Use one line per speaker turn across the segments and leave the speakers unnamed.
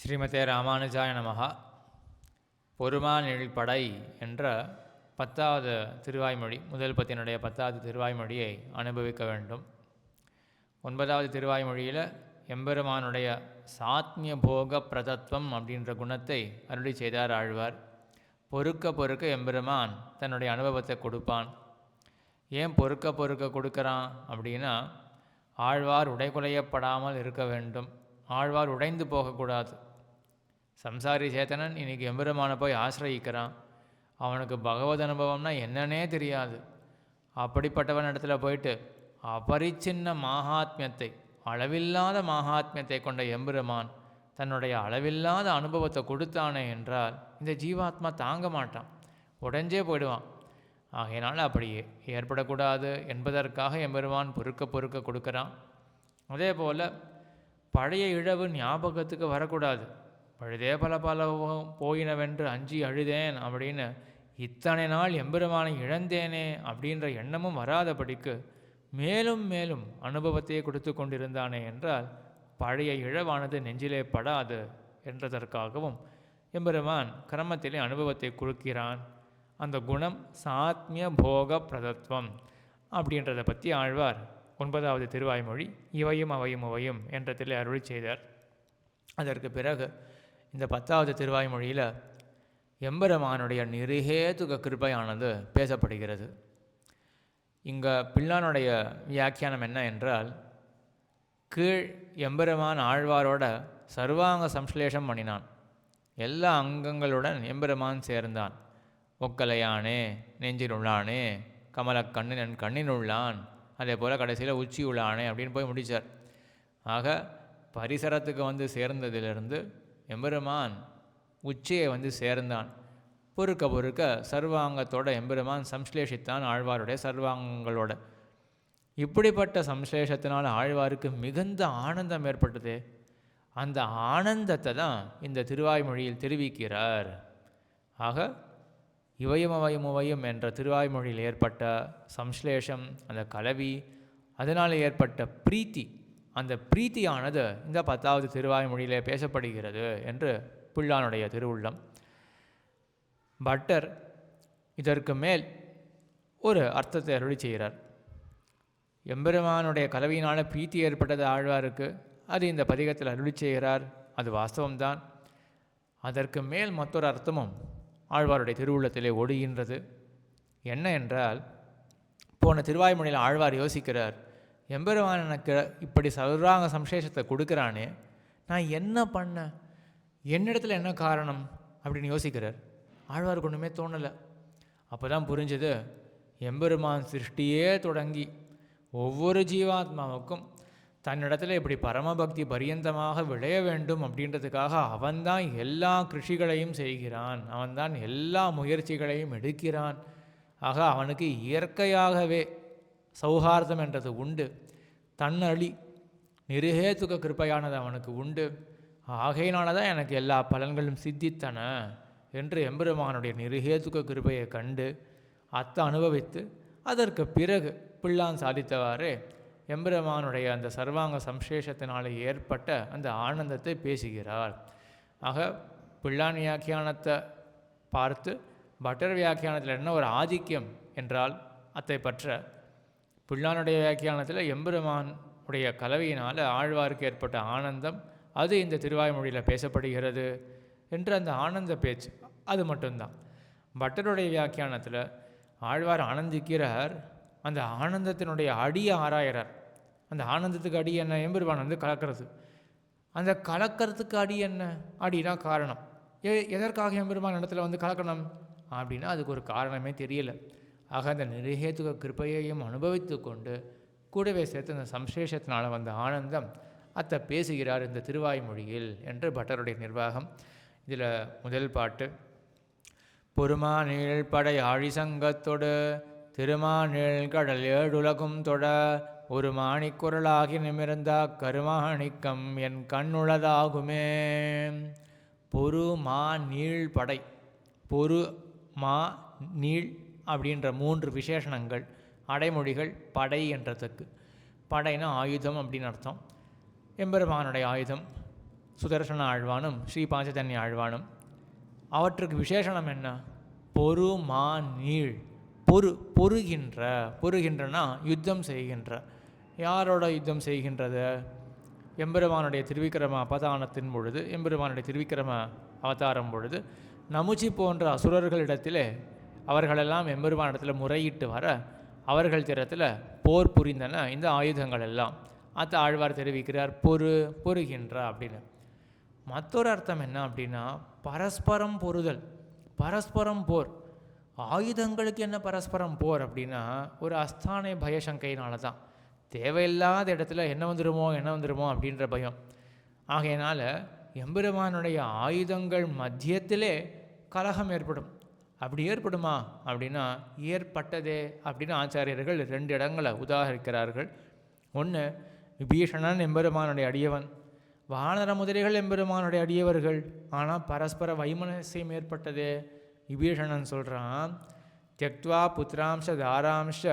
ஸ்ரீமதே ராமானுஜாய நமஹ. பொருமாநிழல்படை என்ற 10வது திருவாய்மொழி, முதல் பத்தினுடைய 10வது திருவாய்மொழியை அனுபவிக்க வேண்டும். 9வது திருவாய்மொழியில் எம்பெருமானுடைய சாத்மிய போக பிரதத்துவம் அப்படின்ற குணத்தை அருளி செய்தார் ஆழ்வார். பொறுக்க பொறுக்க எம்பெருமான் தன்னுடைய அனுபவத்தை கொடுப்பான். ஏன் பொறுக்க கொடுக்குறான் அப்படின்னா, ஆழ்வார் உடைகுலையப்படாமல் இருக்க வேண்டும். ஆழ்வார் உடைந்து போகக்கூடாது. சம்சாரி சேத்தனன் இன்றைக்கி எம்பெருமானை போய் ஆசிரயிக்கிறான். அவனுக்கு பகவத் அனுபவம்னா என்னன்னே தெரியாது. அப்படிப்பட்டவன் இடத்துல போயிட்டு அபரிச்சின்ன மாகாத்மியத்தை, அளவில்லாத மாகாத்மியத்தை கொண்ட எம்பெருமான் தன்னுடைய அளவில்லாத அனுபவத்தை கொடுத்தானே என்றால் இந்த ஜீவாத்மா தாங்க மாட்டான், உடைஞ்சே போயிடுவான். ஆகையினால் அப்படி ஏற்படக்கூடாது என்பதற்காக எம்பெருமான் பொறுக்க கொடுக்குறான். அதே போல் பழைய இழவு ஞாபகத்துக்கு வரக்கூடாது. பழுதே பல போயினவென்று அஞ்சி அழுதேன் அப்படின்னு இத்தனை நாள் எம்பெருமானை இழந்தேனே அப்படின்ற எண்ணமும் வராதபடிக்கு மேலும் மேலும் அனுபவத்தையே கொடுத்து கொண்டிருந்தானே என்றால் பழைய இழவானது நெஞ்சிலே படாது என்றதற்காகவும் எம்பெருமான் கிரமத்திலே அனுபவத்தை கொடுக்கிறான். அந்த குணம் சாத்மிய போக பிரதத்துவம் அப்படின்றத பற்றி ஆழ்வார் 9வது திருவாய்மொழி இவையும் அவையும் உவையும் என்றதில் அருளி செய்தார். அதற்கு பிறகு இந்த 10வது திருவாய்மொழியில் எம்பெருமானுடைய நிருஹேதுக கிருபையானது பேசப்படுகிறது. இங்கே பிள்ளானுடைய வியாக்கியானம் என்ன என்றால், கீழ் எம்பெருமான் ஆழ்வாரோட சர்வாங்க சம்ஸ்லேஷம் பண்ணினான். எல்லா அங்கங்களுடன் எம்பெருமான் சேர்ந்தான். ஒக்கலையானே, நெஞ்சில் உள்ளானே, கமலக்கண்ணன் கண்ணின் உள்ளான், அதே போல் கடைசியில் உச்சி உள்ளானே அப்படின்னு போய் முடித்தார். ஆக பரிசரத்துக்கு வந்து சேர்ந்ததிலிருந்து எம்பெருமான் உச்சியை வந்து சேர்ந்தான். பொறுக்க சர்வாங்கத்தோட எம்பெருமான் சம்ஸ்லேஷித்தான் ஆழ்வாருடைய சர்வாங்கங்களோட. இப்படிப்பட்ட சம்ஸ்லேஷத்தினால் ஆழ்வாருக்கு மிகுந்த ஆனந்தம் ஏற்பட்டது. அந்த ஆனந்தத்தை தான் இந்த திருவாய்மொழியில் தெரிவிக்கிறார். ஆக இவையும் அவையும் உவையும் என்ற திருவாய்மொழியில் ஏற்பட்ட சம்ஸ்லேஷம், அந்த கலவி, அதனால் ஏற்பட்ட பிரீத்தி, அந்த பிரீத்தியானது இந்த 10வது திருவாய்மொழியிலே பேசப்படுகிறது என்று பிள்ளானுடைய திருவுள்ளம். பட்டர் இதற்கு மேல் ஒரு அர்த்தத்தை அருளி செய்கிறார். எம்பெருமானுடைய கலவியினால் பிரீத்தி ஏற்பட்டது ஆழ்வாருக்கு, அது இந்த பதிகத்தில் அருளி செய்கிறார். அது வாஸ்தவம்தான். அதற்கு மேல் மற்றொரு அர்த்தமும் ஆழ்வாருடைய திருவுள்ளத்திலே ஓடுகின்றது. என்ன என்றால், போன திருவாய்மொழியில் ஆழ்வார் யோசிக்கிறார், எம்பெருமான் எனக்கு இப்படி சர்வாங்க சம்சேஷத்தை கொடுக்குறானே, நான் என்ன பண்ணேன், என்னிடத்துல என்ன காரணம் அப்படின்னு யோசிக்கிறார். ஆழ்வாருக்கு ஒன்றுமே தோணலை. அப்போ தான் புரிஞ்சது, எம்பெருமான் சிருஷ்டியே தொடங்கி ஒவ்வொரு ஜீவாத்மாவுக்கும் தன்னிடத்தில் இப்படி பரமபக்தி பரியந்தமாக விளைய வேண்டும் அப்படின்றதுக்காக அவன்தான் எல்லா கிருஷிகளையும் செய்கிறான், அவன்தான் எல்லா முயற்சிகளையும் எடுக்கிறான். ஆக அவனுக்கு இயற்கையாகவே சௌஹார்தம் என்றது உண்டு, தன்னழி நிருஹேதுக கிருப்பையானது அவனுக்கு உண்டு. ஆகையினால தான் எனக்கு எல்லா பலன்களும் சித்தித்தன என்று எம்பெருமானுடைய நிருஹேதுக கிருப்பையை கண்டு அத்தை அனுபவித்து அதற்கு பிறகு பிள்ளான் சாதித்தவாறே எம்பெருமானுடைய அந்த சர்வாங்க சம்சேஷத்தினால் ஏற்பட்ட அந்த ஆனந்தத்தை பேசுகிறார். ஆக பிள்ளான் வியாக்கியானத்தை பார்த்து பட்டர் வியாக்கியானத்தில் என்ன ஒரு ஆதிக்கம் என்றால், அத்தை பற்ற பிள்ளானுடைய வியாக்கியானத்தில் எம்பெருமான் உடைய கலவையினால் ஆழ்வாருக்கு ஏற்பட்ட ஆனந்தம், அது இந்த திருவாய்மொழியில் பேசப்படுகிறது என்று அந்த ஆனந்த பேச்சு அது மட்டும்தான். பட்டருடைய வியாக்கியானத்தில் ஆழ்வார் ஆனந்திக்கிறார், அந்த ஆனந்தத்தினுடைய அடியை ஆராயிறார். அந்த ஆனந்தத்துக்கு அடி என்ன, எம்பெருமான் வந்து கலக்கிறது. அந்த கலக்கிறதுக்கு அடி என்ன, அடினா காரணம். எதற்காக எம்பெருமான் இடத்துல வந்து கலக்கணும் அப்படின்னா அதுக்கு ஒரு காரணமே தெரியலை. ஆக அந்த நிருஹேதுக கிருப்பையையும் அனுபவித்து கொண்டு கூடவே சேர்த்து அந்த சம்சேஷத்தினால் வந்த ஆனந்தம் அத்தை பேசுகிறார் இந்த திருவாய்மொழியில் என்று பட்டருடைய நிர்வாகம். இதில் முதல் பாட்டு, பொறுமாநிழல் படை ஆழிசங்கத்தொடு திருமாநிழல் கடல் ஏழுலகும் தொட ஒரு மாணிக்குரலாகி நிமிர்ந்தா கருமாணிக்கம் என் கண்ணுளதாகுமே. பொறு மா நீள் படை, பொறு மா நீள் அப்படின்ற 3 விசேஷணங்கள் அடைமொழிகள் படை என்றதுக்கு. படைனா ஆயுதம் அப்படின்னு அர்த்தம். எம்பெருமானுடைய ஆயுதம் சுதர்சன ஆழ்வானும் ஸ்ரீ பாஞ்சஜன்ய ஆழ்வானும். அவற்றுக்கு விசேஷணம் என்ன? பொறு மா நீள். பொறுகின்றனா யுத்தம் செய்கின்ற. யாரோட யுத்தம் செய்கின்றது? எம்பெருமானுடைய திருவிக்கிரம அவதானத்தின் பொழுது, எம்பெருமானுடைய திருவிக்கிரம அவதாரம் பொழுது நமுச்சி போன்ற அசுரர்களிடத்திலே அவர்களெல்லாம் எம்பெருமானிடத்தில் முறையிட்டு வர அவர்கள் திறத்தில் போர் புரிந்தன இந்த ஆயுதங்கள் எல்லாம். அத்த ஆழ்வார் தெரிவிக்கிறார் பொறுகின்ற அப்படின்னு. மற்றொரு அர்த்தம் என்ன அப்படின்னா, பரஸ்பரம் பொறுதல், பரஸ்பரம் போர். ஆயுதங்களுக்கு என்ன பரஸ்பரம் போர் அப்படின்னா, ஒரு அஸ்தானை பயசங்கையினால தான். தேவையில்லாத இடத்துல என்ன வந்துடுமோ அப்படின்ற பயம். ஆகையினால் எம்பெருமானுடைய ஆயுதங்கள் மத்தியத்திலே கலகம் ஏற்படும். அப்படி ஏற்படுமா அப்படின்னா, ஏற்பட்டதே அப்படின்னு ஆச்சாரியர்கள் 2 இடங்களை உதாகரிக்கிறார்கள். ஒன்று, விபீஷணன் எம்பெருமானுடைய அடியவன், வானர முதலிகள் எம்பெருமானுடைய அடியவர்கள். ஆனால் பரஸ்பர வைமனசியம் ஏற்பட்டதே. விபீஷணன் சொல்கிறான், தியக்த்வா புத்திராம்ச தாராம்ச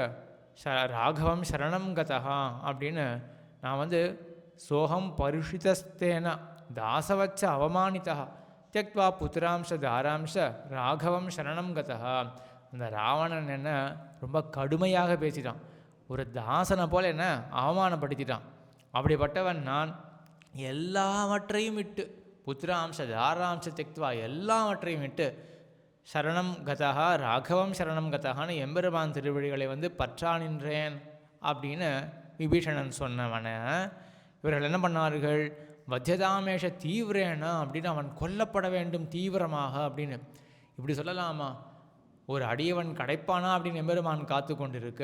ராகவம் சரணம் கதா அப்படின்னு. நான் சோகம் பருஷிதஸ்தேன தாசவச்ச அவமானிதா தியக்த்வா புத்திராம்ச தாராம்ச ராகவம் சரணம் கதா. அந்த ராவணன் என்ன ரொம்ப கடுமையாக பேசிட்டான், ஒரு தாசனை போல் என்ன அவமானப்படுத்திட்டான். அப்படிப்பட்டவன் நான் எல்லாவற்றையும் விட்டு, புத்திராம்ச தாராம்ச தியக்த்வா எல்லாவற்றையும் விட்டு, சரணம் கதா ராகவம் சரணம் கதான்னு எம்பெருமான் திருவடிகளை பற்றா நின்றேன் அப்படின்னு விபீஷணன் சொன்னவன இவர்கள் என்ன பண்ணார்கள்? வத்தியதாமேஷ தீவிரேன அப்படின்னு, அவன் கொல்லப்பட வேண்டும் தீவிரமாக அப்படின்னு. இப்படி சொல்லலாமா? ஒரு அடியவன் கிடைப்பானா அப்படின்னு எம்பெருமான் காத்து கொண்டிருக்க,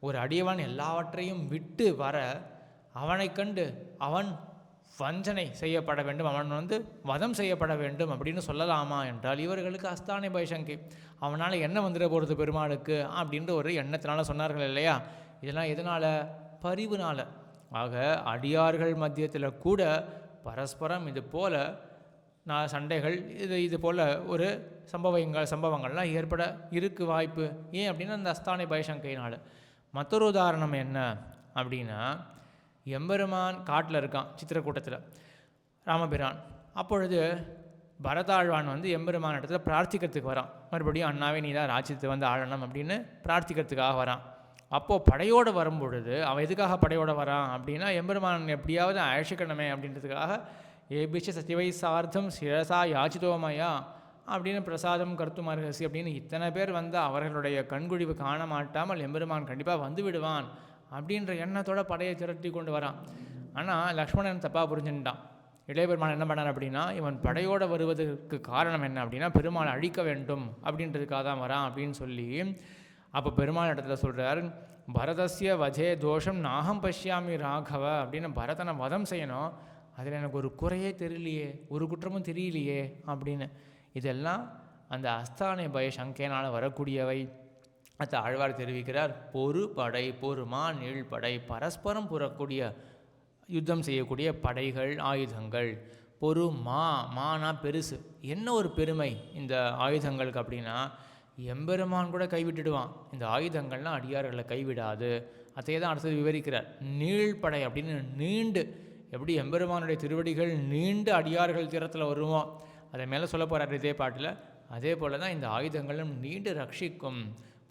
ஒரு அடியவன் எல்லாவற்றையும் விட்டு வர அவனை கண்டு அவன் வஞ்சனை செய்யப்பட வேண்டும், அவன் வதம் செய்யப்பட வேண்டும் அப்படின்னு சொல்லலாமா என்றால், இவர்களுக்கு அஸ்தானை பயசங்கை. அவனால் என்ன வந்துட போகிறது பெருமாளுக்கு அப்படின்ற ஒரு எண்ணத்தினால சொன்னார்கள் இல்லையா? இதெல்லாம் எதனால்? பரிவுனால். ஆக அடியார்கள் மத்தியத்தில் கூட பரஸ்பரம் இது போல் சண்டைகள் இது போல் ஒரு சம்பவங்கள்லாம் ஏற்பட இருக்கு வாய்ப்பு. ஏன் அப்படின்னா அந்த அஸ்தானை பயசங்கையினால். மற்றொரு உதாரணம் என்ன அப்படின்னா, எம்பெருமான் காட்டில் இருக்கான் சித்திரக்கூட்டத்தில் ராமபிரான். அப்பொழுது பரதாழ்வான் எம்பெருமான் இடத்துல பிரார்த்திக்கிறதுக்கு வரான். மறுபடியும் அண்ணாவே நீ தான் ராஜ்யத்தை ஆளணும் அப்படின்னு பிரார்த்திக்கிறதுக்காக வரான். அப்போது படையோடு வரும்பொழுது அவன் எதுக்காக படையோடு வரான் அப்படின்னா, எம்பெருமான் எப்படியாவது அழைச்சிக்கணுமே அப்படின்றதுக்காக ஏபிஷ சத்தியவை சார்த்தம் சிரசா யாச்சிதோமயா அப்படின்னு பிரசாதம் கருத்தும் அருகசி அப்படின்னு இத்தனை பேர் அவர்களுடைய கண்குழிவு காண மாட்டாமல் எம்பெருமான் கண்டிப்பாக வந்து விடுவான் அப்படின்ற எண்ணத்தோட படையை திரட்டி கொண்டு வரான். ஆனால் லக்ஷ்மணன் தப்பாக புரிஞ்சுட்டான். இளையபெருமான் என்ன பண்ணார் அப்படின்னா, இவன் படையோடு வருவதற்கு காரணம் என்ன அப்படின்னா, பெருமாளை அழிக்க வேண்டும் அப்படின்றதுக்காக தான் வரான் அப்படின்னு சொல்லி, அப்போ பெருமாள் இடத்துல சொல்கிறார், பரதஸ்ய வஜே தோஷம் நாகம் பஷ்யாமி ராகவ அப்படின்னு. பரதனை வதம் செய்யணும், அதில் எனக்கு ஒரு குறையே தெரியலையே, ஒரு குற்றமும் தெரியலையே அப்படின்னு. இதெல்லாம் அந்த அஸ்தானை பயசங்கையினால் வரக்கூடியவை. அந்த ஆழ்வார் தெரிவிக்கிறார், படை பொறுமா நீழ்படை, பரஸ்பரம் புறக்கூடிய யுத்தம் செய்யக்கூடிய படைகள் ஆயுதங்கள். மானா பெருசு. என்ன ஒரு பெருமை இந்த ஆயுதங்களுக்கு அப்படின்னா, எம்பெருமான் கூட கைவிட்டுடுவான், இந்த ஆயுதங்கள்லாம் அடியார்களை கைவிடாது. அதையே தான் அடுத்தது விவரிக்கிறார். நீழ்படை அப்படின்னு, நீண்டு எப்படி எம்பெருமானுடைய திருவடிகள் நீண்டு அடியார்கள் தீரத்தில் வருவோம், அதை மேலே சொல்ல போகிறார் இதே பாட்டில். அதே போல் தான் இந்த ஆயுதங்களும் நீண்டு ரட்சிக்கும்.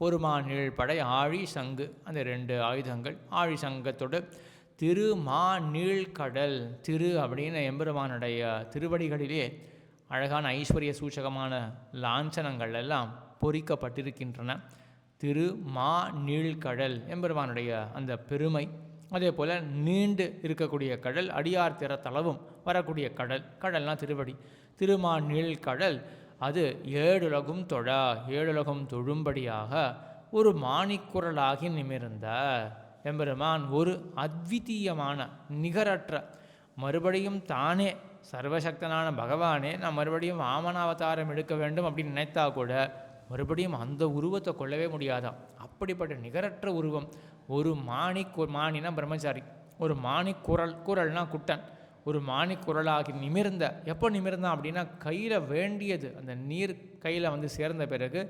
பொறுமா நீழ்படை ஆழி சங்கு, அந்த 2 ஆயுதங்கள். ஆழி சங்கத்தோடு திருமா நீழ்கடல், திரு அப்படின்னு எம்பெருமானுடைய திருவடிகளிலே அழகான ஐஸ்வர்ய சூச்சகமான லாஞ்சனங்கள் எல்லாம் பொறிக்கப்பட்டிருக்கின்றன. திருமா நீழ்கடல் எம்பெருமானுடைய அந்த பெருமை. அதே போல் நீண்டு இருக்கக்கூடிய கடல், அடியார் திறத்தளவும் வரக்கூடிய கடல். கடல்னால் திருவடி. திருமா நீழ்கடல் அது 7 உலகும் தொழா, 7 உலகம் தொழும்படியாக ஒரு மாணிக்குரலாகி நிமிர்ந்த எம்பெருமான், ஒரு அத்விதீயமான நிகரற்ற, மறுபடியும் தானே சர்வசக்தனான பகவானே நான் மறுபடியும் வாமனாவதாரம் எடுக்க வேண்டும் அப்படின்னு நினைத்தா கூட மறுபடியும் அந்த உருவத்தை கொள்ளவே முடியாதான். அப்படிப்பட்ட நிகரற்ற உருவம். ஒரு மாணினா பிரம்மச்சாரி, ஒரு குரல்னா குட்டன், ஒரு குரலாகி நிமிர்ந்த. எப்போ நிமிர்ந்தான் அப்படின்னா, கையில் வேண்டியது அந்த நீர் கையில் சேர்ந்த பிறகு,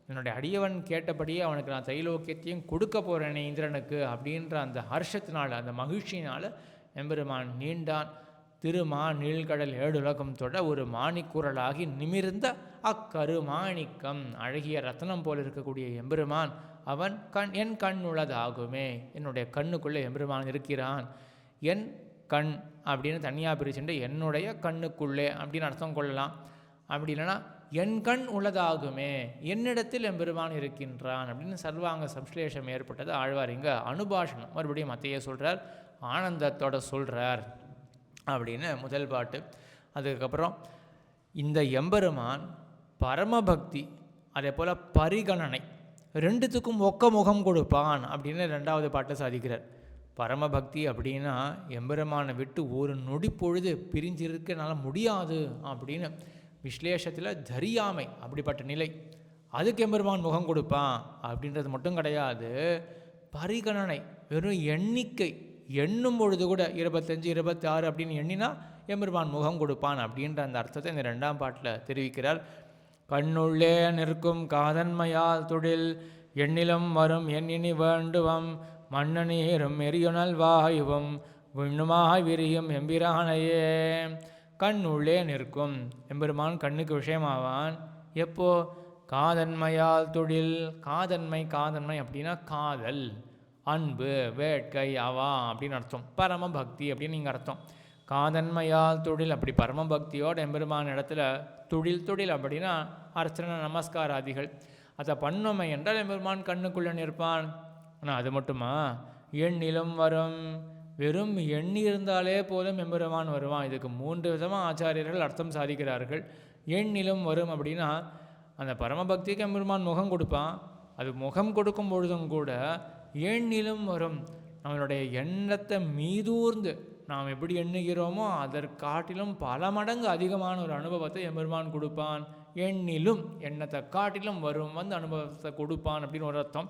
என்னுடைய அடியவன் கேட்டபடியே அவனுக்கு நான் தைலோக்கியத்தையும் கொடுக்க போகிறேனே இந்திரனுக்கு அப்படின்ற அந்த ஹர்ஷத்தினால், அந்த மகிழ்ச்சியினால் எம்பெருமான் நீண்டான். திருமா நீழ்கடல் ஏழுலகம் தொட ஒரு மாணிக்குரலாகி நிமிர்ந்த அக்கருமாணிக்கம், அழகிய ரத்னம் போல் இருக்கக்கூடிய எம்பெருமான் அவன் என் கண் உள்ளதாகுமே. என்னுடைய கண்ணுக்குள்ளே எம்பெருமான் இருக்கிறான். என் கண் அப்படின்னு தனியாக பிரிச்சுட்டு என்னுடைய கண்ணுக்குள்ளே அப்படின்னு அர்த்தம் கொள்ளலாம். அப்படி இல்லைன்னா என் கண் உள்ளதாகுமே, என்னிடத்தில் எம்பெருமான் இருக்கின்றான் அப்படின்னு சர்வாங்க சம்ஸ்லேஷம் ஏற்பட்டது. ஆழ்வார் இங்கே அனுபாஷணம் மறுபடியும் மத்தையே சொல்கிறார், ஆனந்தத்தோட சொல்கிறார் அப்படின்னு முதல் பாட்டு. அதுக்கப்புறம் இந்த எம்பெருமான் பரமபக்தி அதே போல் பரிகணனை ரெண்டுத்துக்கும் ஒக்க முகம் கொடுப்பான் அப்படின்னு ரெண்டாவது பாட்டை சாதிக்கிறார். பரமபக்தி அப்படின்னா எம்பெருமானை விட்டு ஒரு நொடி பொழுது பிரிஞ்சிருக்கனால முடியாது அப்படின்னு விஸ்லேஷத்தில் தெரியாமை, அப்படிப்பட்ட நிலை. அதுக்கு எம்பெருமான் முகம் கொடுப்பான் அப்படின்றது மட்டும் கிடையாது, பரிகணனை வெறும் எண்ணிக்கை எண்ணும் பொழுது கூட 25 26 அப்படின்னு எண்ணினா எம்பெருமான் முகம் கொடுப்பான் அப்படின்ற அந்த அர்த்தத்தை இந்த ரெண்டாம் பாட்டில் தெரிவிக்கிறார். கண்ணுள்ளே நிற்கும் காதன்மையால் தொழில் எண்ணிலும் வரும் எண்ணினி வேண்டுவம் மண்ணநீரும் எரியுணல் வாயுவும் விண்ணுமாய் விரியும் எம்பிரானையே. கண்ணுள்ளே நிற்கும் எம்பெருமான் கண்ணுக்கு விஷயமாவான். எப்போ? காதன்மையால் தொழில். காதன்மை அப்படின்னா காதல், அன்பு, வேட்கை, அவா அப்படின்னு அர்த்தம். பரமபக்தி அப்படின்னு நீங்கள் அர்த்தம். காதன்மையால் தொழில், அப்படி பரமபக்தியோட எம்பெருமான் இடத்துல தொழில் அப்படின்னா அர்ச்சனை நமஸ்காராதிகள் அதை பண்ணோமை என்றால் எம்பெருமான் கண்ணுக்குள்ளே நிற்பான். ஆனால் அது மட்டுமா? எண்ணிலும் வரும், வெறும் எண்ணி இருந்தாலே போதும் எம்பெருமான் வருவான். இதுக்கு 3 விதமாக ஆச்சாரியர்கள் அர்த்தம் சாதிக்கிறார்கள். எண்ணிலும் வரும் அப்படின்னா அந்த பரமபக்திக்கு எம்பெருமான் முகம் கொடுப்பான். அது முகம் கொடுக்கும் பொழுதும் கூட எண்ணிலும் வரும், நம்மளுடைய எண்ணத்தை மீதூர்ந்து நாம் எப்படி எண்ணுகிறோமோ அதற்காட்டிலும் பல மடங்கு அதிகமான ஒரு அனுபவத்தை எம்பெருமான் கொடுப்பான். எண்ணிலும் எண்ணத்தை காட்டிலும் வரும் வந்து அனுபவத்தை கொடுப்பான் அப்படின்னு ஒரு அர்த்தம்.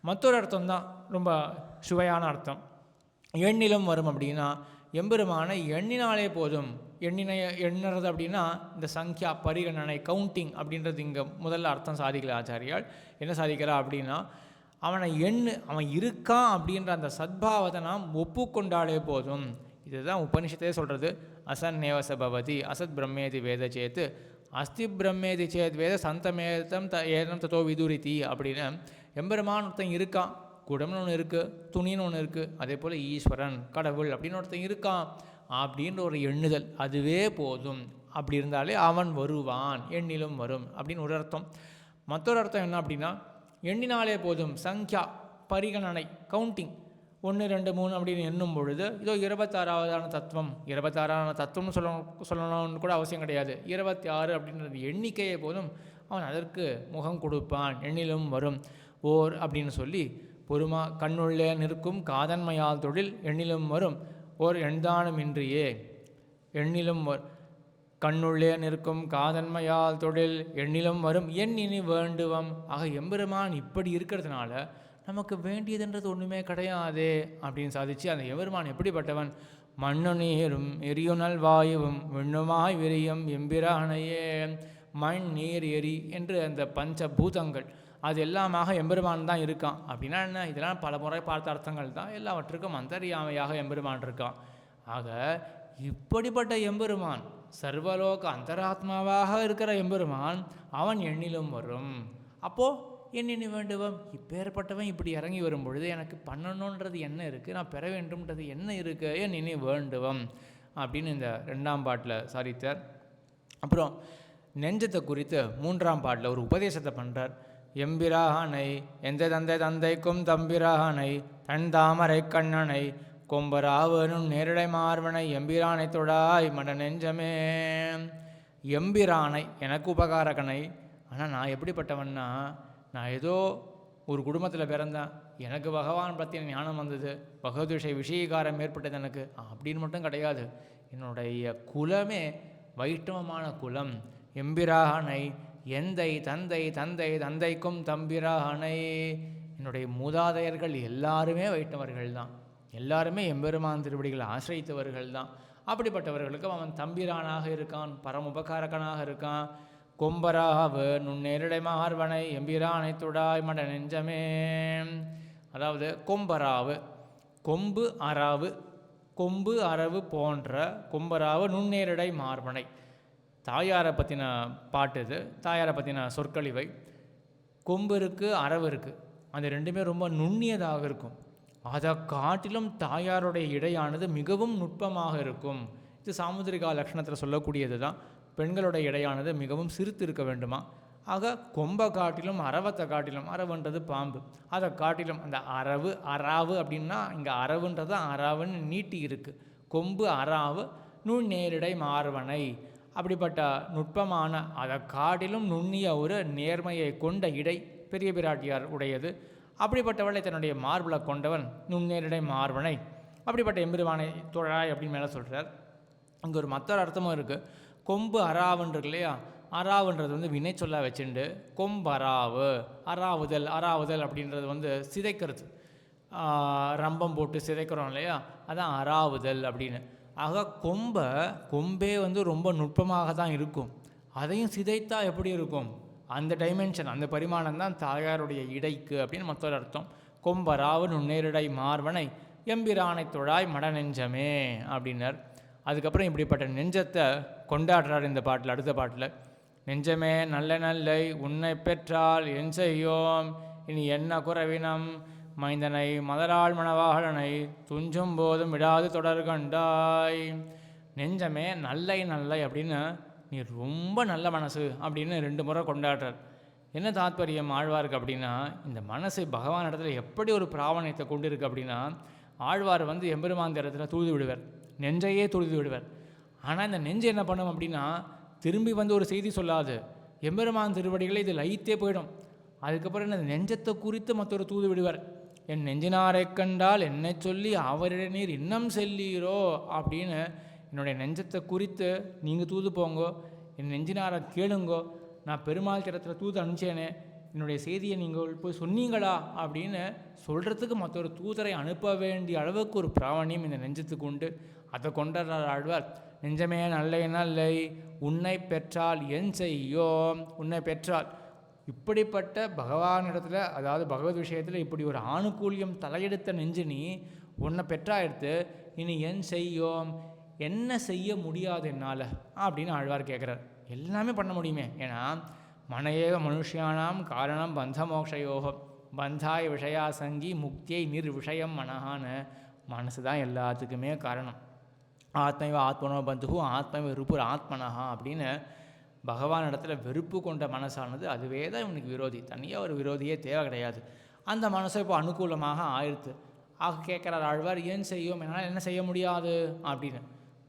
மற்றொரு அர்த்தம் தான் ரொம்ப சுவையான அர்த்தம். எண்ணிலும் வரும் அப்படின்னா எம்பெருமானை எண்ணினாலே போதும். எண்ணுறது அப்படின்னா இந்த சங்கியா பரிகணனை கவுண்டிங் அப்படின்றது இங்கே முதல்ல அர்த்தம் சாதிக்கல ஆச்சாரியால். என்ன சாதிக்கிறா அப்படின்னா அவனை அவன் இருக்கான் அப்படின்ற அந்த சத்பாவத்தை நாம் ஒப்புக்கொண்டாலே போதும். இதுதான் உபனிஷத்தே சொல்கிறது. அசன் நேவச பவதி அசத் பிரம்மேதி வேத சேத்து அஸ்தி பிரம்மேதி சேத் வேத சந்தமேதம் ஏதம் தத்தோ விதுரிதி அப்படின்னு எம்பெருமான் ஒருத்தன் இருக்கான், குடம்னு ஒன்று இருக்குது, துணின்னு ஒன்று இருக்குது, அதே போல் ஈஸ்வரன் கடவுள் அப்படின்னு ஒருத்தன் இருக்கான் அப்படின்ற ஒரு எண்ணுதல் அதுவே போதும். அப்படி இருந்தாலே அவன் வருவான், எண்ணிலும் வரும் அப்படின்னு ஒரு அர்த்தம். மற்றொரு அர்த்தம் என்ன அப்படின்னா எண்ணினாலே போதும், சங்கியா பரிகணனை கவுண்டிங் 1 2 3 அப்படின்னு எண்ணும் பொழுது இதோ 26வது தத்துவம். 26வது தத்துவம்னு சொல்லணும்னு கூட அவசியம் கிடையாது. 26 அப்படின்றது எண்ணிக்கையே போதும், அவன் அதற்கு முகம் கொடுப்பான், எண்ணிலும் வரும் ஓர் அப்படின்னு சொல்லி பொறுமா. கண்ணுள்ளே நிற்கும் காதன்மையால் தொழில் எண்ணிலும் வரும் ஓர் எண்தானும் இன்றியே. எண்ணிலும் கண்ணுள்ளே நிற்கும் காதன்மையால் தொழில் எண்ணிலும் வரும் என் இனி வேண்டுவம். ஆக எம்பெருமான் இப்படி இருக்கிறதுனால நமக்கு வேண்டியதுன்றது ஒன்றுமே கிடையாது அப்படின்னு சாதிச்சு அந்த எம்பெருமான் எப்படிப்பட்டவன்? மண்ணு நீரும் எரியுணல் வாயுவும் விண்ணுமாய் விரியும் எம்பிரானையே. மண் நீர் எரி என்று அந்த பஞ்சபூதங்கள் அது எல்லாமாக எம்பெருமான் தான் இருக்கான். அப்படின்னா என்ன? இதெல்லாம் பல முறை பார்த்த அர்த்தங்கள் தான். எல்லாவற்றுக்கும் அந்தர்யாமையாக எம்பெருமான் இருக்கான். ஆக இப்படிப்பட்ட எம்பெருமான் சர்வலோக அந்தராத்மாவாக இருக்கிற எம்பெருமான் அவன் எண்ணிலும் வரும். அப்போது எண்ணினி வேண்டுவம், இப்பேற்பட்டவன் இப்படி இறங்கி வரும் பொழுது எனக்கு பண்ணணுன்றது என்ன இருக்குது, நான் பெற வேண்டும்ன்றது என்ன இருக்குது, எண்ணினி வேண்டுவம் அப்படின்னு இந்த 2ஆம் பாட்டில் சாதித்தார். அப்புறம் நெஞ்சத்தை குறித்து 3ஆம் பாட்டில் ஒரு உபதேசத்தை பண்ணுறார். எம்பிரானை எந்த தந்தைக்கும் தம்பிரானை தன் தாமரை கண்ணனை கொம்பராவனும் நேரடை மார்வனை எம்பிரானை தொடாய் மட நெஞ்சமே. எம்பிரானை எனக்கு உபகாரகனை. ஆனால் நான் எப்படிப்பட்டவன்னா, நான் ஏதோ ஒரு குடும்பத்தில் பிறந்தேன், எனக்கு பகவான் பற்றிய ஞானம் வந்தது, பகவத் விஷயகாரம் ஏற்பட்டது எனக்கு அப்படின்னு மட்டும் கிடையாது. என்னுடைய குலமே வைஷ்ணவமான குலம். எம்பிரானை எந்தை தந்தை தந்தை தந்தைக்கும் தம்பிரானை. என்னுடைய மூதாதையர்கள் எல்லாருமே வைஷ்ணவர்கள் தான், எல்லாருமே எம்பெருமான் திருவடிகளை ஆசிரியத்தவர்கள் தான். அப்படிப்பட்டவர்களுக்கு அவன் தம்பிரானாக இருக்கான், பரமுபகாரகனாக இருக்கான். கொம்பராவு நுண்ணேரடை மார்வனை எம்பிரானை தொடாய் மட நெஞ்சமே. அதாவது கொம்பராவு, கொம்பு அராவு கொம்பு அரவு போன்ற கொம்பராவு நுண்ணேரடை மார்பனை. தாயாரை பற்றின பாட்டு இது, தாயாரை பற்றின சொற்கழிவை. கொம்பு இருக்குது, அரவு இருக்குது, அது ரெண்டுமே ரொம்ப நுண்ணியதாக இருக்கும். அதை காட்டிலும் தாயாருடைய இடையானது மிகவும் நுட்பமாக இருக்கும். இது சாமுத்திரிகா லக்ஷணத்தில் சொல்லக்கூடியது தான். பெண்களுடைய இடையானது மிகவும் சிறுத்து இருக்க வேண்டுமா. ஆக கொம்பை காட்டிலும் அரவத்தை காட்டிலும், அரவுன்றது பாம்பு, அதை காட்டிலும் அந்த அரவு அராவு அப்படின்னா இங்கே அரவுன்றது அராவுன்னு நீட்டி இருக்குது. கொம்பு அராவு நுண்ணேரிடை மார்வனை, அப்படிப்பட்ட நுட்பமான அதை காட்டிலும் நுண்ணிய ஒரு நேர்மையை கொண்ட இடை பெரிய பிராட்டியார் உடையது. அப்படிப்பட்டவளை தன்னுடைய மார்பில் கொண்டவன் நுண்ணேரிடை மார்வனை, அப்படிப்பட்ட எம்பெருமானை தொழாய் அப்படின்னு மேலே சொல்கிறார். அங்கே ஒரு மற்றொரு அர்த்தமும் இருக்குது. கொம்பு அராவுன்றது இல்லையா, அராவுன்றது வினை சொல்ல வச்சுண்டு கொம்பராவு, அராவுதல், அராவுதல் அப்படின்றது சிதைக்கிறது, ரம்பம் போட்டு சிதைக்கிறோம் இல்லையா, அதான் அராவுதல் அப்படின்னு. ஆக கொம்பே ரொம்ப நுட்பமாக தான் இருக்கும். அதையும் சிதைத்தா எப்படி இருக்கும், அந்த டைமென்ஷன், அந்த பரிமாணம் தான் தாயாருடைய இடைக்கு அப்படின்னு மற்றொரு அர்த்தம். கொம்பராவு நுண்ணேரிடை மார்வனை எம்பிரானை தொழாய் மட நெஞ்சமே அப்படின்னார். அதுக்கப்புறம் இப்படிப்பட்ட நெஞ்சத்தை கொண்டாடுறார் இந்த பாட்டில். அடுத்த பாட்டில், நெஞ்சமே நல்ல நல்லை உன்னை பெற்றால் என் செய்யோம் இனி என்ன குறைவினம் மைந்தனை மதராள் மணவாளனை துஞ்சும் போதும் விடாது தொடர் கண்டாய். நெஞ்சமே நல்லை நல்லை அப்படின்னு நீ ரொம்ப நல்ல மனசு அப்படின்னு 2 முறை கொண்டாடுறார். என்ன தாத்பரியம் ஆழ்வாருக்கு அப்படின்னா, இந்த மனசு பகவான் இடத்துல எப்படி ஒரு பிராவணியத்தை கொண்டு இருக்கு அப்படின்னா, ஆழ்வார் எம்பெருமான் இடத்துல தூது விடுவார், நெஞ்சையே துழுது விடுவார். ஆனால் இந்த நெஞ்சு என்ன பண்ணும் அப்படின்னா, திரும்பி ஒரு செய்தி சொல்லாது, எம்பெருமான் திருவடிகளை இது லயித்தே போயிடும். அதுக்கப்புறம் இந்த நெஞ்சத்தை குறித்து மற்றொரு தூது விடுவார். என் நெஞ்சினாரை கண்டால் என்னை சொல்லி அவரிட நீர் இன்னம் செல்லீரோ அப்படின்னு, என்னுடைய நெஞ்சத்தை குறித்து நீங்கள் தூது போங்கோ, என் நெஞ்சினாரை கேளுங்கோ, நான் பெருமாள் திறத்தில் தூது அனுப்பிச்சேனே, என்னுடைய செய்தியை நீங்கள் போய் சொன்னீங்களா அப்படின்னு சொல்கிறதுக்கு மற்றொரு தூதரை அனுப்ப வேண்டிய அளவுக்கு ஒரு பிராவணியம் இந்த நெஞ்சத்துக்கு உண்டு. அதை கொண்டாடுறார் ஆழ்வார். நெஞ்சமே நல்லை நல்லை உன்னை பெற்றால் என் செய்யோம். உன்னை பெற்றால், இப்படிப்பட்ட பகவானிடத்தில், அதாவது பகவத் விஷயத்தில் இப்படி ஒரு ஆணுகூல்யம் தலையெடுத்த நெஞ்சு நீ உன்னை பெற்றாயிடுத்து, இனி என் செய்யோம், என்ன செய்ய முடியாது என்னால் அப்படின்னு ஆழ்வார் கேட்குறார். எல்லாமே பண்ண முடியுமே, ஏன்னா மனையேவ மனுஷியானாம் காரணம் பந்த மோக்ஷயோகம் பந்தாய் விஷயாசங்கி முக்தியை நிர்விஷயம் மனஹான்னு. மனசு தான் எல்லாத்துக்குமே காரணம். ஆத்மைவ ஆத்மனோ பந்துகு ஆத்மைவ விருப்பு ஆத்மனஹா அப்படின்னு பகவான் இடத்துல வெறுப்பு கொண்ட மனசானது அதுவே தான் இவனுக்கு விரோதி. தனியாக ஒரு விரோதியே தேவை கிடையாது. அந்த மனசை இப்போ அனுகூலமாக ஆயிடுத்து. ஆக கேட்குறார் ஆழ்வார், ஏன் செய்யும், என்னால் என்ன செய்ய முடியாது அப்படின்னு.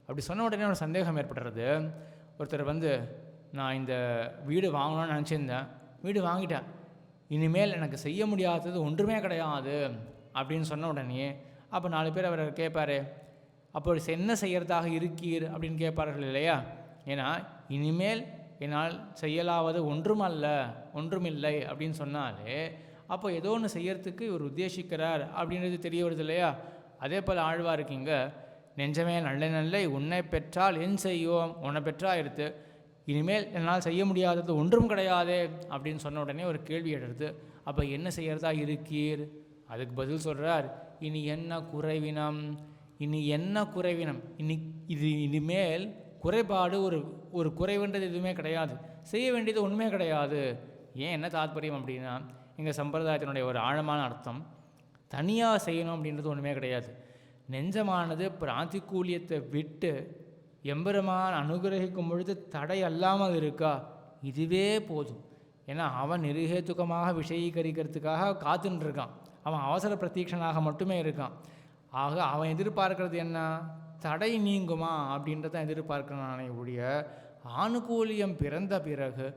அப்படி சொன்ன உடனே ஒரு சந்தேகம் ஏற்படுறது. ஒருத்தர் நான் இந்த வீடு வாங்கணும்னு நினச்சிருந்தேன், வீடு வாங்கிட்டேன், இனிமேல் எனக்கு செய்ய முடியாதது ஒன்றுமே கிடையாது அப்படின்னு சொன்ன உடனே அப்போ 4 பேர் அவரை கேட்பார், அப்போ என்ன செய்கிறதாக இருக்கீர் அப்படின்னு கேட்பார்கள் இல்லையா. ஏன்னா இனிமேல் என்னால் செய்யலாவது ஒன்றுமில்லை அப்படின்னு சொன்னாலே அப்போ ஏதோ ஒன்று செய்யறதுக்கு இவர் உத்தேசிக்கிறார் அப்படின்றது தெரிய வருது இல்லையா. அதே போல் ஆழ்வாருக்கு இங்கே நெஞ்சமே நல்ல நல்லை உன்னை பெற்றால் என் செய்வோம், உன்னை பெற்றாயிருத்து, இனிமேல் என்னால் செய்ய முடியாதது ஒன்றும் கிடையாதே அப்படின்னு சொன்ன உடனே ஒரு கேள்வி எடுத்து, அப்போ என்ன செய்கிறதா இருக்கீர்? அதுக்கு பதில் சொல்கிறார், இனி என்ன குறைவினம், இனிமேல் குறைபாடு ஒரு குறைவுன்றது எதுவுமே கிடையாது, செய்ய வேண்டியது ஒன்றுமே கிடையாது. ஏன் என்ன தாத்பரியம் அப்படின்னா, எங்கள் சம்பிரதாயத்தினுடைய ஒரு ஆழமான அர்த்தம், தனியாக செய்யணும் அப்படின்றது ஒன்றுமே கிடையாது. நெஞ்சமானது பிராத்திகூலியத்தை விட்டு எம்பெருமான் அனுகிரகிக்கும் பொழுது தடை அல்லாமல் இருக்கா, இதுவே போதும். ஏன்னா அவன் நிருகேத்துக்கமாக விஷயீகரிக்கிறதுக்காக காத்துன்ட்ருக்கான், அவன் அவசர பிரதீட்சனாக மட்டுமே இருக்கான். ஆக அவன் எதிர்பார்க்கறது என்ன, தடை நீங்குமா அப்படின்றதான் எதிர்பார்க்கிறானே ஒழிய ஆணுகூலியம் பிறந்த பிறகு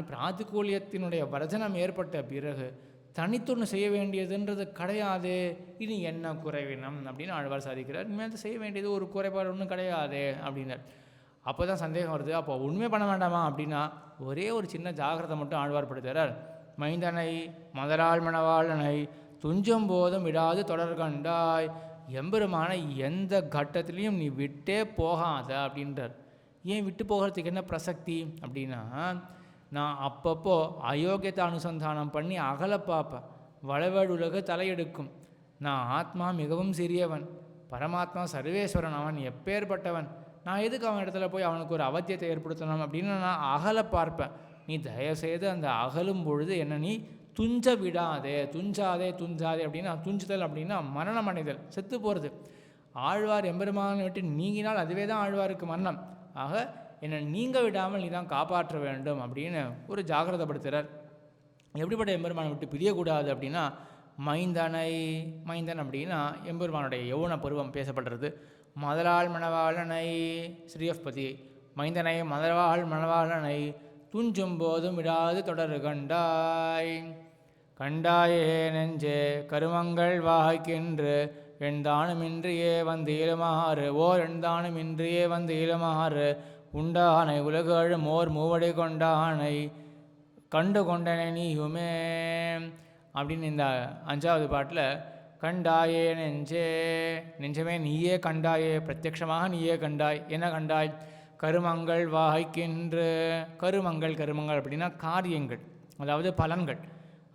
பிராத்திகூலியத்தினுடைய வர்ஜனம் ஏற்பட்ட பிறகு தனித்தொன்று செய்ய வேண்டியதுன்றது கிடையாது. இனி என்ன குறைவினம் அப்படின்னு ஆழ்வார் சாதிக்கிறார். இனிமேல் செய்ய வேண்டியது ஒரு குறைபாடு ஒன்றும் கிடையாது அப்படின்னார். அப்போ தான் சந்தேகம் வருது, அப்போ உண்மை பண்ண வேண்டாமா அப்படின்னா ஒரே ஒரு சின்ன ஜாகிரதை மட்டும் ஆழ்வார் படுத்துகிறார். மைந்தனை மதராள் மணவாளனை துஞ்சும் போதும் விடாது தொடர் கண்டாய், எம்பெருமான எந்த கட்டத்திலையும் நீ விட்டே போகாத அப்படின்றார். ஏன் விட்டு போகிறதுக்கு என்ன பிரசக்தி அப்படின்னா, நான் அப்பப்போ அயோக்கியத்தை அனுசந்தானம் பண்ணி அகல பார்ப்பேன், வளவேடு உலக தலையெடுக்கும், நான் ஆத்மா மிகவும் சிறியவன், பரமாத்மா சர்வேஸ்வரன், அவன் எப்பேற்பட்டவன், நான் எதுக்கு அவன் இடத்துல போய் அவனுக்கு ஒரு அவத்தியத்தை ஏற்படுத்தணும் அப்படின்னு நான் அகல பார்ப்பேன். நீ தயவுசெய்து அந்த அகலும் பொழுது என்ன நீ துஞ்ச விடாதே, துஞ்சாதே அப்படின்னா, துஞ்சுதல் அப்படின்னா மரணம் அடைதல், செத்து போகிறது. ஆழ்வார் எம்பெருமானை விட்டு நீங்கினால் அதுவே தான் ஆழ்வாருக்கு மரணம். ஆக என்னை நீங்க விடாமல் நீ தான் காப்பாற்ற வேண்டும் அப்படின்னு ஒரு ஜாகிரதைப்படுத்துகிறார். எப்படிப்பட்ட எம்பெருமானை விட்டு பிரியக்கூடாது அப்படின்னா, மைந்தன் அப்படின்னா எம்பெருமானுடைய யௌவன பருவம் பேசப்படுறது. மதலால் மணவாளனை ஸ்ரீயப்பதி மைந்தனை மதவாள் மணவாளனை துஞ்சும் போதும் விடாது தொடர் கண்டாயே நெஞ்சே கருமங்கள் வாய்க்கின்று எண்தானுமின்றியே வந்து இயலுமாறு ஓர் எண்தானுமின்றியே வந்து இயலுமாறு உண்டானை உலகழும் ஓர் மூவடை கொண்டானை கண்டு கொண்டனை நீயுமே அப்படின்னு இந்த 5வது பாட்டில் கண்டாயே நெஞ்சமே நீயே கண்டாயே, பிரத்யக்ஷமாக நீயே கண்டாய். என்ன கண்டாய்? கருமங்கள் வாய்க்கின்று. கருமங்கள் அப்படின்னா காரியங்கள், அதாவது பலன்கள்.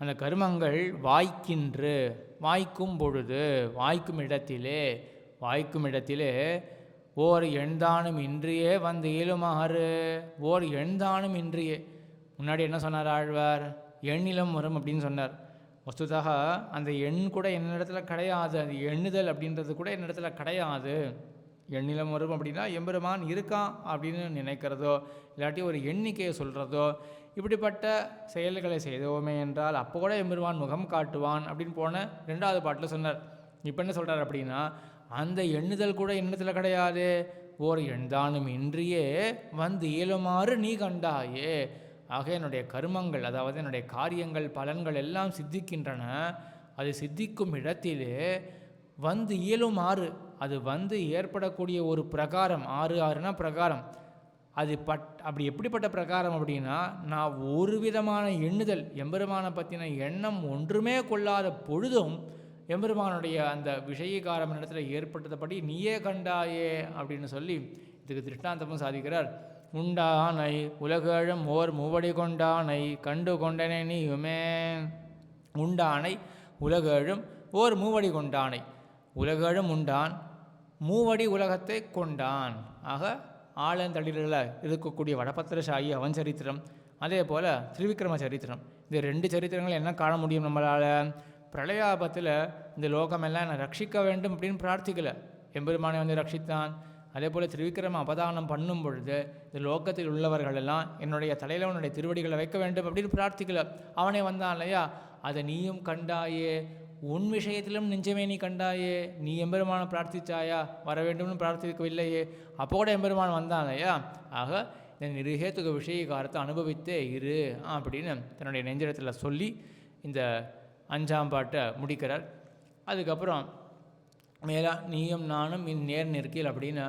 அந்த கருமங்கள் வாய்க்கின்று, வாய்க்கும் பொழுது, வாய்க்கும் இடத்திலே ஓர் எண்தானும் இன்றியே வந்து இயலுமாறு. ஓர் எண்தானும் இன்றியே, முன்னாடி என்ன சொன்னார் ஆழ்வார்? எண்ணிலம் வரும் அப்படின்னு சொன்னார். வஸ்துதாக அந்த எண் கூட என்னிடத்துல கிடையாது, அது எண்ணுதல் அப்படின்றது கூட என்னிடத்துல கிடையாது. எண்ணிலம் வரும் அப்படின்னா எம்பெருமான் இருக்கான் அப்படின்னு நினைக்கிறதோ, இல்லாட்டி ஒரு எண்ணிக்கையை சொல்கிறதோ, இப்படிப்பட்ட செயல்களை செய்தோமே என்றால் அப்போ கூட எம்பெருமான் முகம் காட்டுவான் அப்படின்னு போன 2வது பாட்டில் சொன்னார். இப்போ என்ன சொல்கிறார் அப்படின்னா, அந்த எண்ணுதல் கூட என்னிடத்தில் கிடையாது. ஓர் எண்தானும் இன்றியே வந்து இயலுமாறு நீ கண்டாயே. ஆக என்னுடைய கர்மங்கள், அதாவது என்னுடைய காரியங்கள், பலன்கள் எல்லாம் சித்திக்கின்றன. அது சித்திக்கும் இடத்திலே வந்து இயலுமாறு, அது வந்து ஏற்படக்கூடிய ஒரு பிரகாரம், ஆறுனா பிரகாரம். அது அப்படி எப்படிப்பட்ட பிரகாரம் அப்படின்னா, நான் ஒரு விதமான எண்ணுதல், எம்பெருமானை பற்றின எண்ணம் ஒன்றுமே கொள்ளாத பொழுதும் எம்பெருமானுடைய அந்த விஷயகாரம் இடத்துல ஏற்பட்டதுபடி நீயே கண்டாயே அப்படின்னு சொல்லி இதுக்கு திருஷ்டாந்தமும் சாதிக்கிறார். உண்டானை உலகழும் ஓர் மூவடி கொண்டானை கண்டு கொண்டனை நீயுமே. உண்டானை உலகழும் ஓர் மூவடி கொண்டானை, உலகழும் உண்டான், மூவடி உலகத்தை கொண்டான். ஆக ஆழந்தளிரில் இருக்கக்கூடிய வடபத்திரசாயி அவன் சரித்திரம், அதே போல் திரிவிக்ரம சரித்திரம். இந்த 2 சரித்திரங்கள் என்ன காண முடியும் நம்மளால்? பிரளயாபத்தில் இந்த லோகமெல்லாம் என்னை ரட்சிக்க வேண்டும் அப்படின்னு பிரார்த்திக்கலை, எம்பெருமானை வந்து ரட்சித்தான். அதே போல் திரிவிக்ரம அபதானம் பண்ணும் பொழுது இந்த லோகத்தில் உள்ளவர்கள் எல்லாம் என்னுடைய தலையில் உன்னுடைய திருவடிகளை வைக்க வேண்டும் அப்படின்னு பிரார்த்திக்கல, அவனே வந்தான் இல்லையா? அதை நீயும் கண்டாயே, உன் விஷயத்திலும் நெஞ்சமே நீ கண்டாயே. நீ எம்பெருமானை பிரார்த்திச்சாயா? வர வேண்டும்னு பிரார்த்திக்கவில்லையே, அப்போ கூட எம்பெருமான் வந்தான் இல்லையா? ஆக இந்த நிருகேத்துக விஷயகாரத்தை அனுபவித்தே இரு அப்படின்னு தன்னுடைய நெஞ்சிடத்தில் சொல்லி இந்த 5ஆம் பாட்டை முடிக்கிறார். அதுக்கப்புறம் மேலா நீயும் நானும் நேர் நிற்கில் அப்படின்னு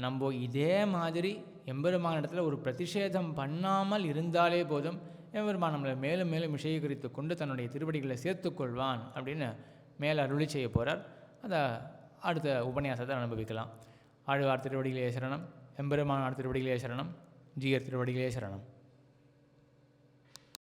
நம்ம இதே மாதிரி எம்பெருமானிடத்தில் ஒரு பிரதிஷேதம் பண்ணாமல் இருந்தாலே போதும், எம்பெருமான் நம்மளை மேலும் மேலும் விஷயீகரித்து கொண்டு தன்னுடைய திருவடிகளை சேர்த்துக்கொள்வான் அப்படின்னு மேலே அருளி செய்ய போகிறார். அதை அடுத்த உபன்யாசத்தை அனுபவிக்கலாம். ஆழ்வார் திருவடிகளே சரணம், எம்பெருமானார் திருவடிகளே சரணம், ஜீயர் திருவடிகளே சரணம்.